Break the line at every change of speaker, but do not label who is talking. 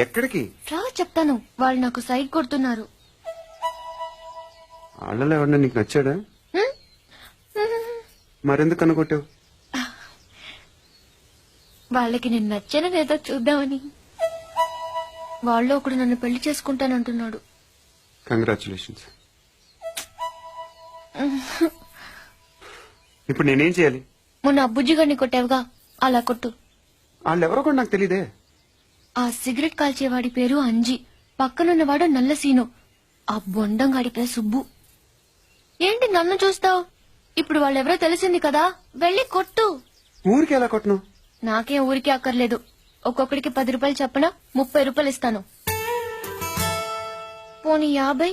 ఎక్కడికి?
రా చెప్తాను. వాళ్ళు నాకు సైట్ కొడుతున్నారు.
వాళ్ళలో ఎవరన్నా నీకు నచ్చాడా? మరెందుకు అనుకొట్టావు?
వాళ్ళకి నేను నచ్చానో లేదో చూద్దామని. వాళ్ళు ఒకడు నన్ను పెళ్లి చేసుకుంటానంటున్నాడు.
కంగ్రాచులేషన్స్. ఇప్పుడు నేనేం చేయాలి?
మొన్న అబ్బుజ్జి గారిని కొట్టావుగా, అలా కొట్టు.
వాళ్ళెవరో కూడా నాకు తెలీదే.
ఆ సిగరెట్ కాల్చేవాడి పేరు అంజి, పక్కనున్నవాడు నల్ల సీను, ఆ బొండంగాడి పేరు సుబ్బు. ఏంటి నన్ను చూస్తావు? ఇప్పుడు వాళ్ళెవరో తెలిసింది కదా, వెళ్ళి కొట్టు.
ఊరికి ఎలా కొట్టను?
నాకేం ఊరికే అక్కర్లేదు. ఒక్కొక్కడికి 10 రూపాయలు చెప్పనా, 30 రూపాయలు ఇస్తాను. పోనీ 50?